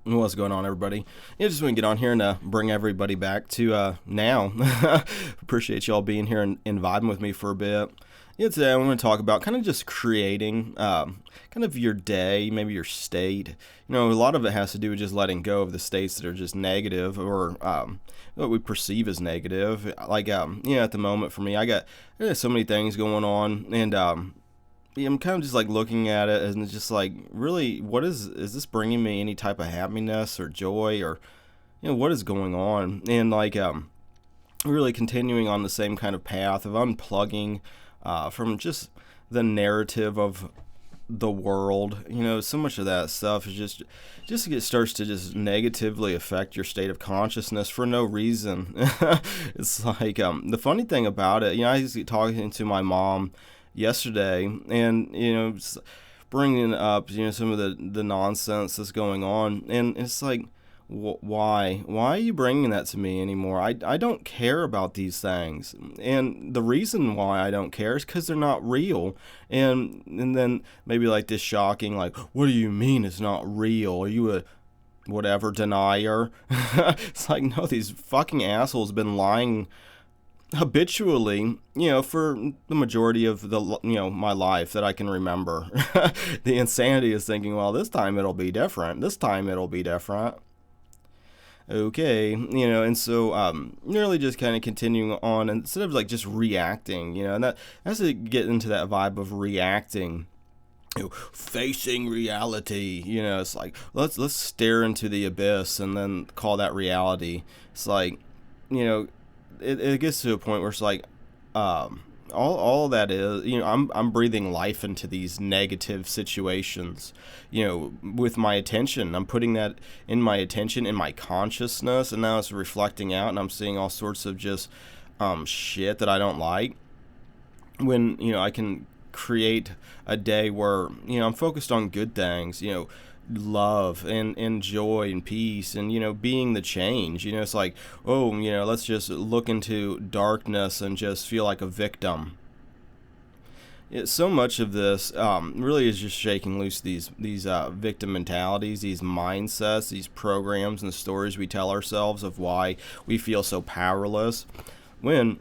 What's going on, everybody? Yeah, just want to get on here and bring everybody back to now. Appreciate y'all being here and vibing with me for a bit. Yeah, today I want to talk about kind of just creating kind of your day, maybe your state. A lot of it has to do with just letting go of the states that are just negative or what we perceive as negative. Like, at the moment for me, I got so many things going on, and I'm kind of just like looking at it and it's just like, really, what is this bringing me any type of happiness or joy, or what is going on? And like really continuing on the same kind of path of unplugging from just the narrative of the world. So much of that stuff is just it starts to just negatively affect your state of consciousness for no reason. It's like the funny thing about it, I was talking to my mom yesterday, and bringing up some of the nonsense that's going on, and it's like, why are you bringing that to me anymore? I don't care about these things, and the reason why I don't care is because they're not real. And then maybe like this shocking, like, what do you mean it's not real? Are you a whatever denier? It's like, no, these fucking assholes been lying habitually, for the majority of the, my life that I can remember. The insanity is thinking, well, this time it'll be different. This time it'll be different. Okay, and so really just kind of continuing on instead of like just reacting, and that has to get into that vibe of reacting. Facing reality, it's like let's stare into the abyss and then call that reality. It's like, it gets to a point where it's like, all that is, I'm breathing life into these negative situations, with my attention. I'm putting that in my attention, in my consciousness, and now it's reflecting out, and I'm seeing all sorts of just shit that I don't like. When I can create a day where I'm focused on good things, love and joy and peace, and being the change. It's like, oh, let's just look into darkness and just feel like a victim. So much of this really is just shaking loose these victim mentalities, these mindsets, these programs and the stories we tell ourselves of why we feel so powerless. When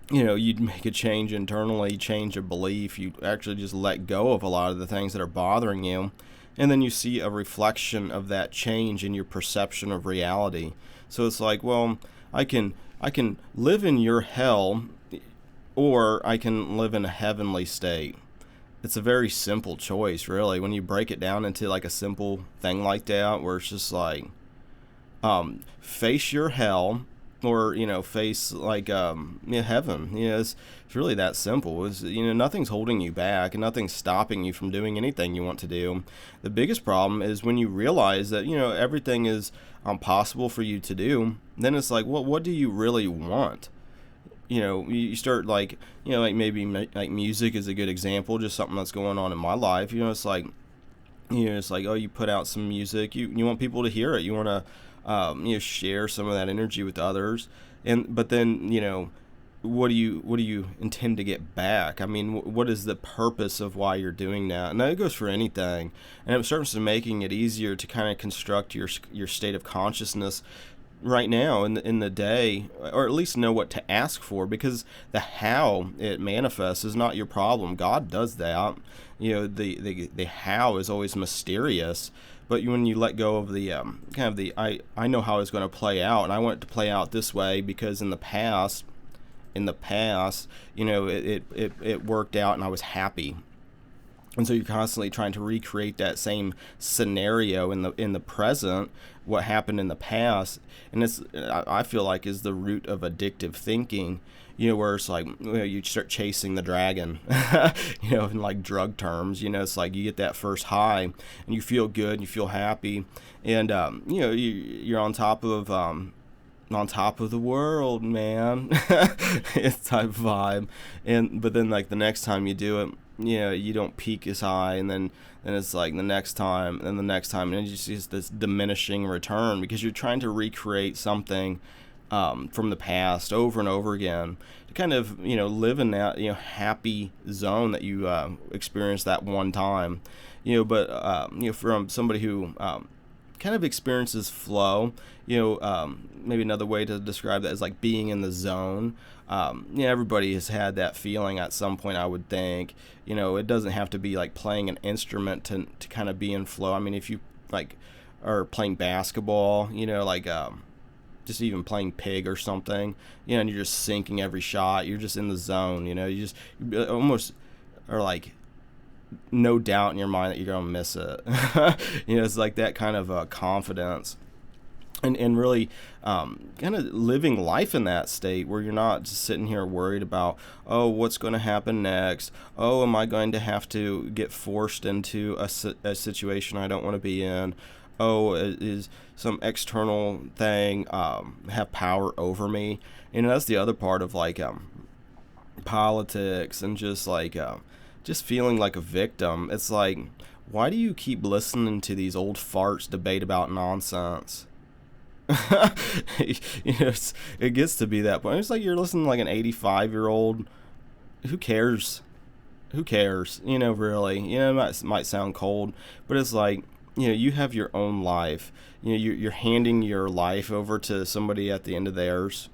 you'd make a change internally, change a belief, you actually just let go of a lot of the things that are bothering you. And then you see a reflection of that change in your perception of reality. So it's like, well, I can live in your hell, or I can live in a heavenly state. It's a very simple choice, really, when you break it down into like a simple thing like that, where it's just like, face your hell, or face like heaven. It's really that simple. It's, nothing's holding you back and nothing's stopping you from doing anything you want to do. The biggest problem is when you realize that everything is possible for you to do. Then it's like, well, what do you really want? You start like like maybe like music is a good example, just something that's going on in my life. It's like, it's like, oh, you put out some music, you want people to hear it, you want to share some of that energy with others, but then what do you intend to get back? I mean, what is the purpose of why you're doing that? And that goes for anything, and it starts making it easier to kind of construct your state of consciousness right now in the day, or at least know what to ask for, because the how it manifests is not your problem. God does that. The how is always mysterious. But when you let go of the kind of the I know how it's going to play out, and I want it to play out this way because in the past, it worked out and I was happy. And so you're constantly trying to recreate that same scenario in the present, what happened in the past, and I feel like is the root of addictive thinking. Where it's like, you start chasing the dragon, in like drug terms. It's like you get that first high and you feel good and you feel happy, and you're on top of the world, man. It's type of vibe. But then like the next time you do it, you don't peak as high, and then it's like the next time and the next time, and it's just this diminishing return because you're trying to recreate something from the past over and over again to kind of live in that happy zone that you experienced that one time. But from somebody who kind of experiences flow. Maybe another way to describe that is like being in the zone. Everybody has had that feeling at some point, I would think. It doesn't have to be like playing an instrument to kind of be in flow. I mean, if you like are playing basketball, just even playing pig or something, and you're just sinking every shot, you're just in the zone, you almost are like no doubt in your mind that you're going to miss it. It's like that kind of confidence. And really kind of living life in that state where you're not just sitting here worried about, oh, what's going to happen next? Oh, am I going to have to get forced into a situation I don't want to be in? Oh, is some external thing have power over me? That's the other part of like politics and just like just feeling like a victim. It's like, why do you keep listening to these old farts debate about nonsense? It gets to be that point. It's like you're listening to like an 85-year-old. Who cares? Who cares? Really. It might sound cold, but it's like, you have your own life. You're handing your life over to somebody at the end of theirs.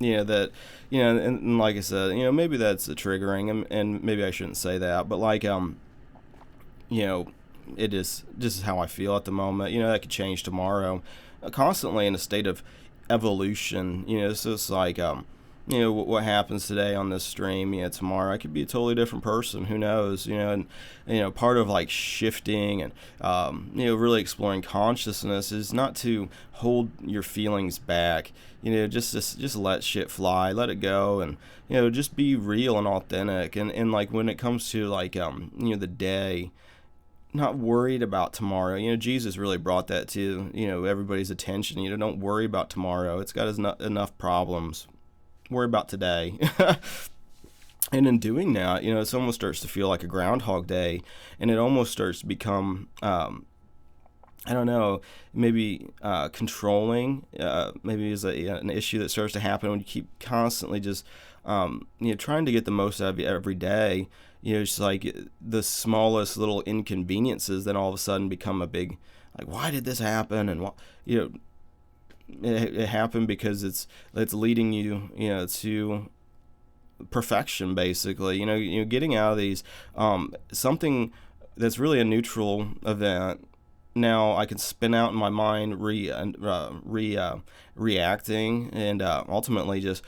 And like I said, maybe that's triggering, and maybe I shouldn't say that, but like, it is just how I feel at the moment. That could change tomorrow. Constantly in a state of evolution. So it's like, what happens today on this stream, tomorrow I could be a totally different person. Who knows? And part of like shifting and really exploring consciousness is not to hold your feelings back. Just let shit fly, let it go, and just be real and authentic. And like when it comes to like the day, not worried about tomorrow. Jesus really brought that to everybody's attention. Don't worry about tomorrow. It's got enough problems. Worry about today. And in doing that, it almost starts to feel like a Groundhog Day, and it almost starts to become I don't know, maybe controlling. Maybe is an issue that starts to happen when you keep constantly just trying to get the most out of every day. It's like the smallest little inconveniences then all of a sudden become a big, like, why did this happen? And what, it happened because it's leading you, to perfection, basically. Getting out of these, something that's really a neutral event. Now I can spin out in my mind, reacting, and ultimately just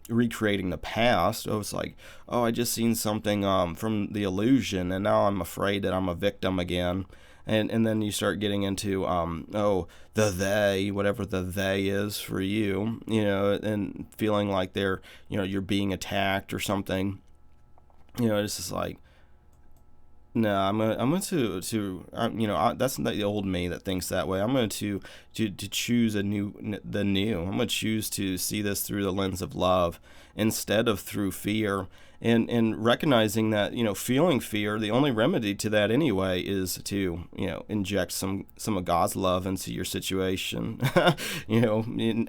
recreating the past. It's like, oh, I just seen something from the illusion, and now I'm afraid that I'm a victim again. And then you start getting into the they, whatever the they is for you, and feeling like they're, you're being attacked or something. It's just like, no, I'm going to that's not the old me that thinks that way. I'm going to choose the new. I'm going to choose to see this through the lens of love instead of through fear, and recognizing that, feeling fear, the only remedy to that anyway is to, inject some of God's love into your situation.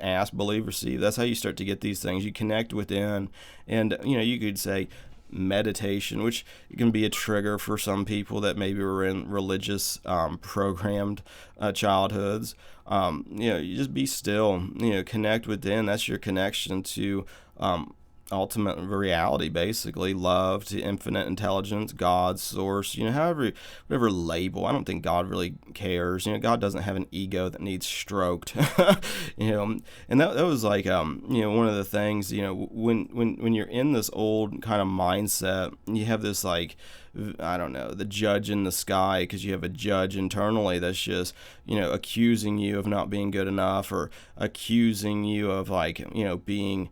Ask, believe, receive. That's how you start to get these things. You connect within, and, you could say, meditation, which can be a trigger for some people that maybe were in religious programmed childhoods. You just be still, connect within. That's your connection to ultimate reality, basically love, to infinite intelligence, God, source, whatever label. I don't think God really cares. God doesn't have an ego that needs stroked. And that was like one of the things, when you're in this old kind of mindset, you have this, like, I don't know, the judge in the sky, because you have a judge internally that's just, accusing you of not being good enough, or accusing you of, like, being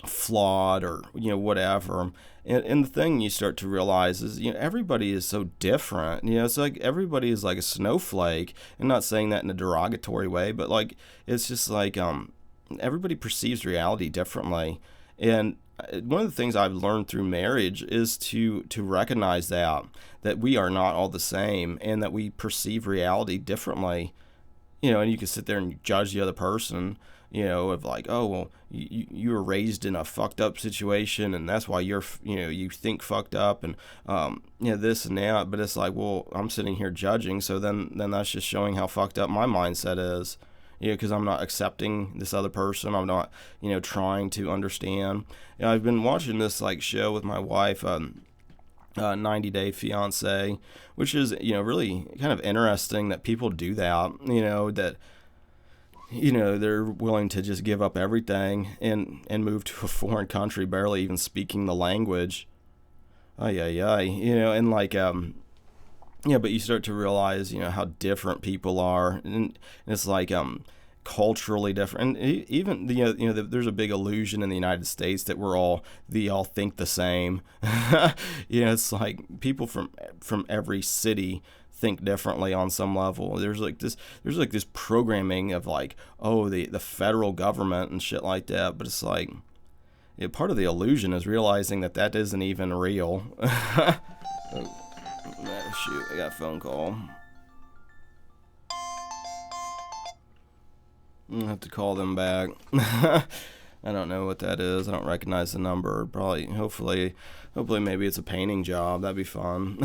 flawed, or whatever. And the thing you start to realize is, everybody is so different. It's like everybody is like a snowflake. And not saying that in a derogatory way, but like, it's just like everybody perceives reality differently. And one of the things I've learned through marriage is to recognize that we are not all the same, and that we perceive reality differently. And you can sit there and judge the other person, of like, oh, well, you were raised in a fucked up situation, and that's why you think fucked up, and this and that. But it's like, well, I'm sitting here judging, so then that's just showing how fucked up my mindset is. Because I'm not accepting this other person. I'm not, trying to understand. I've been watching this like show with my wife, 90 Day Fiance, which is, really kind of interesting that people do that, that, they're willing to just give up everything and move to a foreign country, barely even speaking the language. Ay, ay, ay, and like, but you start to realize, how different people are, and it's like, culturally different, and even there's a big illusion in the United States that they all think the same. It's like people from every city think differently on some level. There's like this programming of like, oh, the federal government and shit like that, but it's like, part of the illusion is realizing that isn't even real. Oh, shoot, I got a phone call. I'll have to call them back. I don't know what that is. I don't recognize the number. Probably, hopefully maybe it's a painting job. That'd be fun.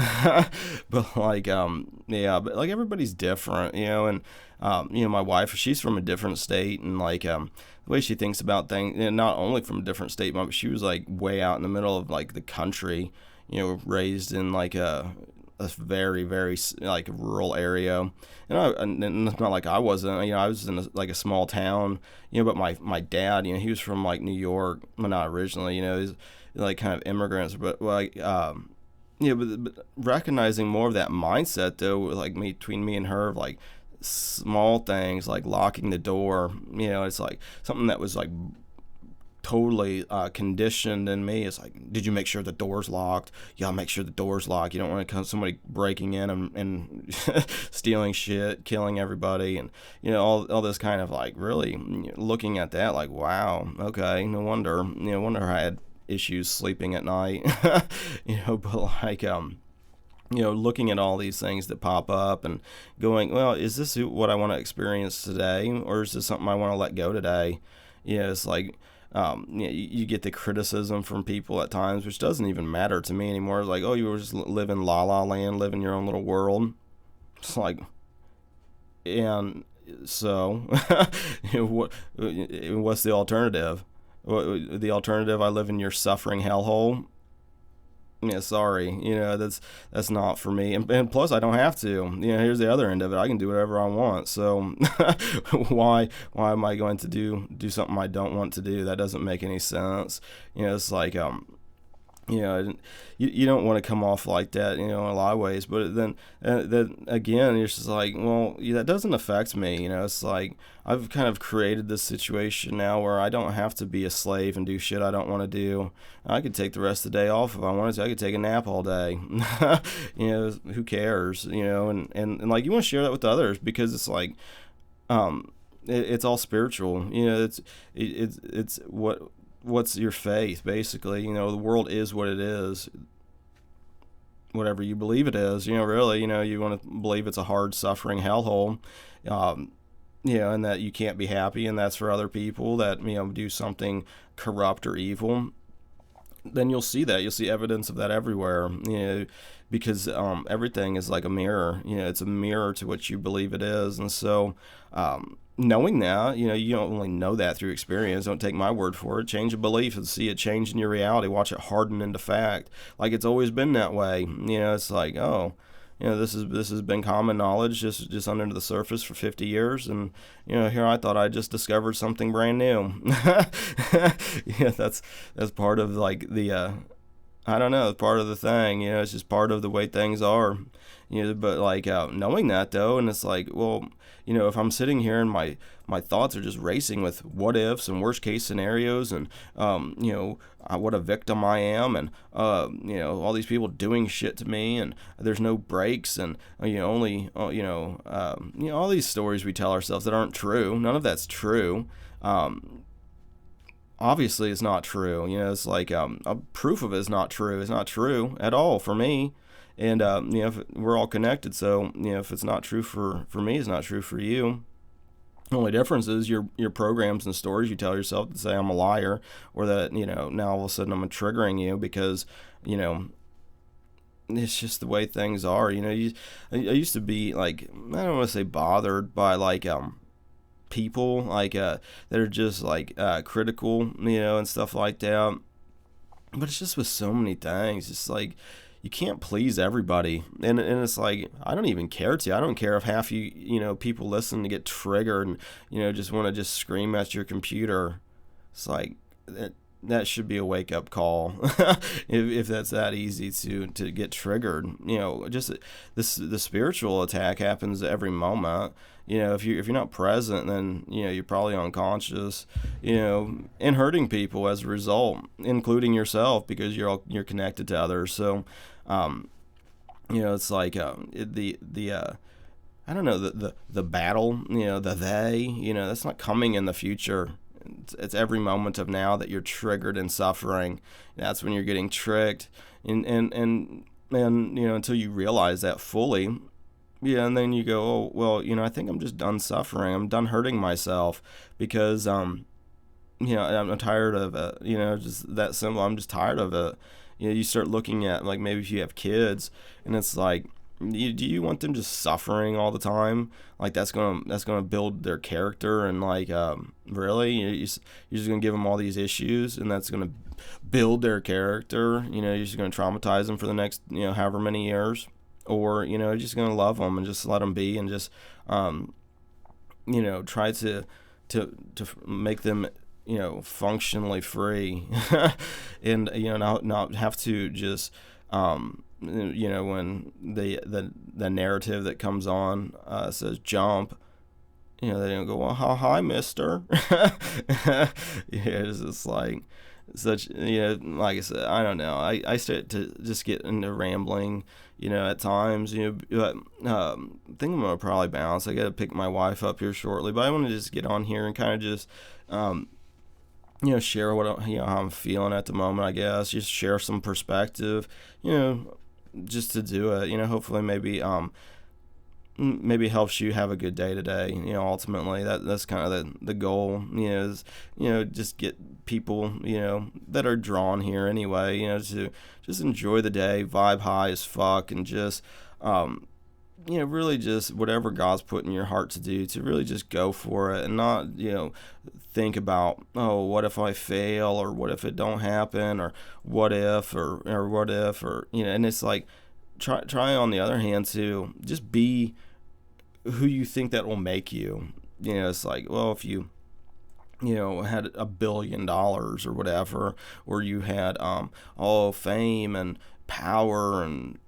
But like, but like everybody's different, and, my wife, she's from a different state, and like, the way she thinks about things, and not only from a different state, but she was like way out in the middle of like the country, raised in like a very, very like rural area, and it's not like I wasn't. I was in like a small town, but my dad, he was from like New York, well, not originally, he's like kind of immigrants, but like, but recognizing more of that mindset though, like between me and her, like small things like locking the door, it's like something that was like totally conditioned in me. It's like, did you make sure the door's locked? Yeah, make sure the door's locked. You don't want to come somebody breaking in and stealing shit, killing everybody, and all this kind of like really looking at that like, wow, okay, no wonder I had issues sleeping at night. But like looking at all these things that pop up and going, well, is this what I want to experience today, or is this something I want to let go today? It's like, you get the criticism from people at times, which doesn't even matter to me anymore. It's like, oh, you were just living la la land, living your own little world. It's like, and so, what's the alternative? The alternative, I live in your suffering hellhole. Yeah, sorry, that's not for me, and plus I don't have to. Here's the other end of it: I can do whatever I want. So why am I going to do something I don't want to do? That doesn't make any sense. It's like you don't want to come off like that, in a lot of ways. But then again, you're just like, well, that doesn't affect me. It's like I've kind of created this situation now where I don't have to be a slave and do shit I don't want to do. I could take the rest of the day off if I wanted to. I could take a nap all day. Who cares? And like you want to share that with others because it's like, it's all spiritual. It's what's your faith, basically. The world is what it is, whatever you believe it is. Really, you want to believe it's a hard suffering hellhole, and that you can't be happy, and that's for other people that do something corrupt or evil. Then you'll see evidence of that everywhere, because everything is like a mirror. It's a mirror to what you believe it is. And so knowing that, you don't only know that through experience. Don't take my word for it. Change a belief and see it change in your reality. Watch it harden into fact, like it's always been that way. It's like, oh, this has been common knowledge just under the surface for 50 years, and here I thought I just discovered something brand new. That's part of like the I don't know, part of the thing. It's just part of the way things are. But like knowing that though, and it's like, well, if I'm sitting here and my thoughts are just racing with what ifs and worst case scenarios, and what a victim I am, and all these people doing shit to me, and there's no breaks, and only all these stories we tell ourselves that aren't true. None of that's true. Obviously it's not true. It's like a proof of it is not true. It's not true at all for me. And if we're all connected, so if it's not true for me, it's not true for you. The only difference is your programs and stories you tell yourself to say I'm a liar, or that now all of a sudden I'm triggering you because you know it's just the way things are. I used to be like, I don't want to say bothered by like people like that are just like critical, and stuff like that. But it's just with so many things. It's like you can't please everybody, and it's like I don't even care to. I don't care if half people listen to get triggered and just want to just scream at your computer. It's like that should be a wake up call if that's that easy to get triggered. Just the spiritual attack happens every moment. If you're not present, then you're probably unconscious, and hurting people as a result, including yourself, because you're connected to others. So it's like I don't know, the battle, the they, that's not coming in the future. It's every moment of now that you're triggered and suffering. That's when you're getting tricked, and until you realize that fully, and then you go, oh well, I think I'm just done suffering. I'm done hurting myself because I'm tired of it. Just that simple. I'm just tired of it. You start looking at, like, maybe if you have kids, and it's like, do you want them just suffering all the time? Like that's gonna build their character, and like really you're just gonna give them all these issues, and that's gonna build their character. You're just gonna traumatize them for the next however many years, or you're just gonna love them and just let them be, and just try to make them functionally free, and not have to just when the narrative that comes on says jump, they don't go, well, hi mister. It's just like such, like I said, I don't know, I start to just get into rambling at times, but I think I'm gonna probably bounce. I gotta pick my wife up here shortly, but I want to just get on here and kind of just share what how I'm feeling at the moment. I guess just share some perspective, just to do it. Hopefully maybe helps you have a good day today. Ultimately that's kind of the goal. Is just get people that are drawn here anyway. To just enjoy the day, vibe high as fuck, and just really just whatever God's put in your heart to do, to really just go for it, and not, think about, oh, what if I fail, or what if it don't happen, or what if, or what if, or, and it's like, try on the other hand to just be who you think that will make you. It's like, well, if you had $1 billion or whatever, or you had fame and power and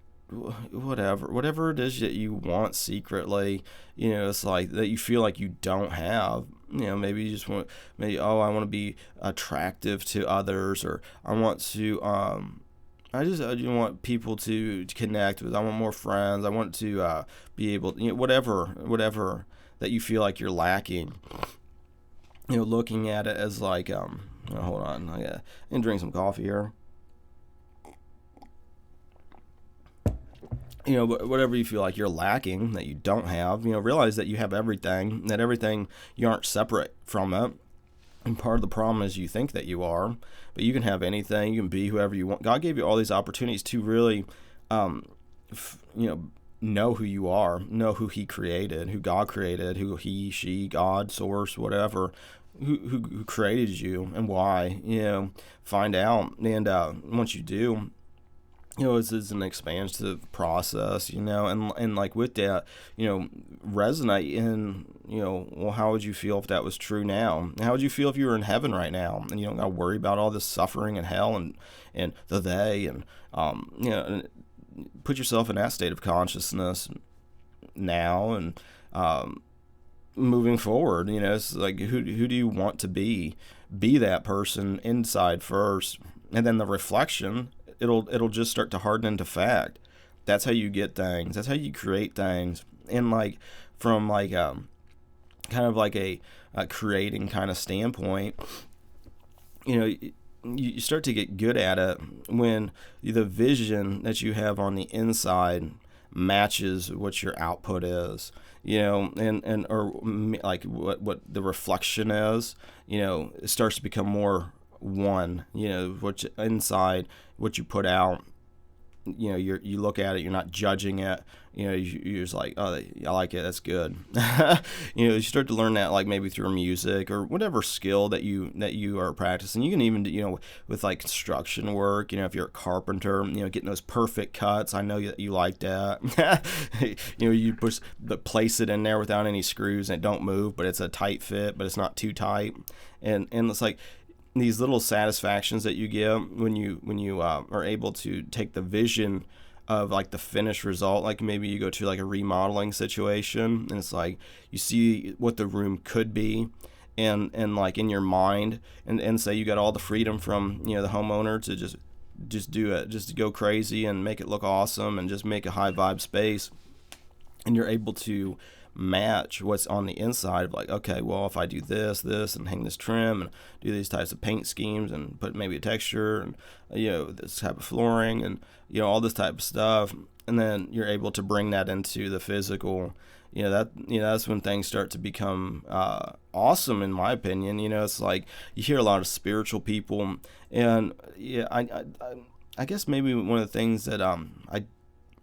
whatever it is that you want secretly, it's like that you feel like you don't have. Maybe you just want, I want to be attractive to others, or I want to I just want people to connect with. I want more friends. I want to be able, whatever that you feel like you're lacking. Looking at it as like, hold on, I can drink some coffee here. Whatever you feel like you're lacking, that you don't have, realize that you have everything, that everything, you aren't separate from it. And part of the problem is you think that you are, but you can have anything, you can be whoever you want. God gave you all these opportunities to really, know who you are, know who He created, who God created, who He, she, God, source, whatever, who created you and why. Find out, and once you do, it's an expansive process, and like with that, resonate in, well, how would you feel if that was true now? How would you feel if you were in heaven right now, and you don't got to worry about all this suffering and hell and the they, and and put yourself in that state of consciousness now, and moving forward. It's like, who do you want to be that person inside first, and then the reflection, it'll just start to harden into fact. That's how you get things. That's how you create things. And like, from like kind of like a creating kind of standpoint, you start to get good at it when the vision that you have on the inside matches what your output is. and or like what the reflection is, it starts to become more one, what inside, what you put out, you look at it, you're not judging it, you're just like, oh, I like it, that's good. You start to learn that, like maybe through music or whatever skill that you are practicing. You can even, with like construction work, if you're a carpenter, getting those perfect cuts. I know that you like that. You place it in there without any screws and it don't move, but it's a tight fit, but it's not too tight. And it's like these little satisfactions that you get when you are able to take the vision of like the finished result. Like maybe you go to like a remodeling situation and it's like you see what the room could be, and like in your mind, and say you got all the freedom from the homeowner to just do it, just to go crazy and make it look awesome and just make a high vibe space, and you're able to match what's on the inside of like, okay, well, if I do this and hang this trim and do these types of paint schemes and put maybe a texture and this type of flooring and all this type of stuff, and then you're able to bring that into the physical, that's when things start to become awesome, in my opinion. It's like you hear a lot of spiritual people, and I guess maybe one of the things that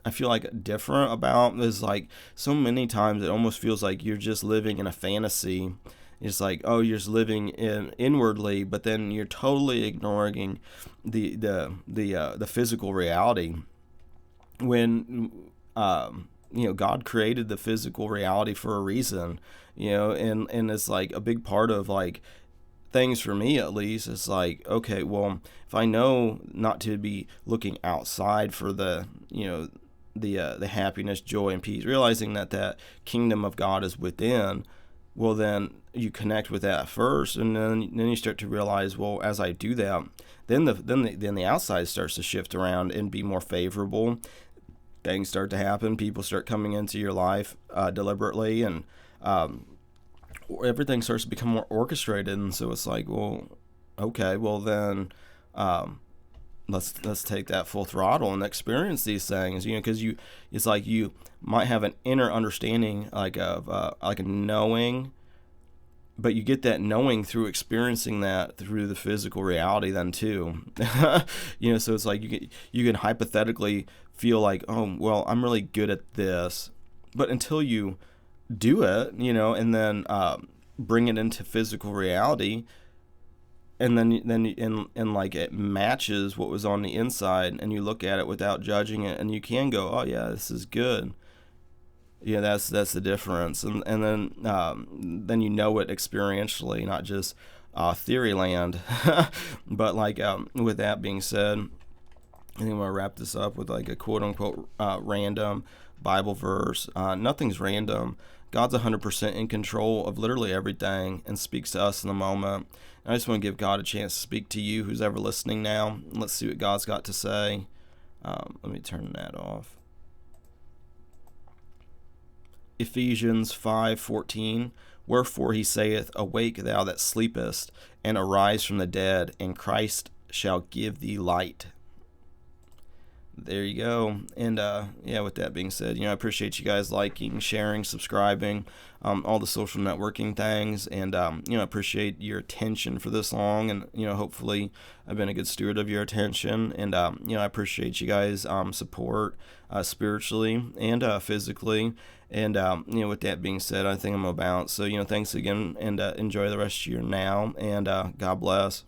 I feel like different about is like so many times it almost feels like you're just living in a fantasy. It's like, oh, you're just living inwardly, but then you're totally ignoring the physical reality. When God created the physical reality for a reason, and it's like a big part of like things for me, at least. It's like, okay, well, if I know not to be looking outside for the the happiness, joy, and peace, realizing that kingdom of God is within, well, then you connect with that first, and then you start to realize, well, as I do that, then the outside starts to shift around and be more favorable. Things start to happen. People start coming into your life deliberately, and everything starts to become more orchestrated. And so it's like, well, okay, well then. Let's take that full throttle and experience these things, because it's like you might have an inner understanding, like of like a knowing, but you get that knowing through experiencing that through the physical reality then too. So it's like you can hypothetically feel like, oh, well, I'm really good at this, but until you do it, and then bring it into physical reality, and then like it matches what was on the inside, and you look at it without judging it, and you can go, oh yeah, this is good. That's the difference, and then it experientially, not just theory land. But like with that being said, I think I'm gonna wrap this up with like a quote unquote random Bible verse. Nothing's random. God's 100% in control of literally everything and speaks to us in the moment. And I just want to give God a chance to speak to you, who's ever listening now. Let's see what God's got to say. Let me turn that off. Ephesians 5:14. Wherefore he saith, Awake thou that sleepest, and arise from the dead, and Christ shall give thee light. There you go. And with that being said, I appreciate you guys liking, sharing, subscribing, all the social networking things, and I appreciate your attention for this long, and hopefully I've been a good steward of your attention, and I appreciate you guys support spiritually and physically, and with that being said, I think I'm about. So thanks again, and enjoy the rest of your now, and God bless.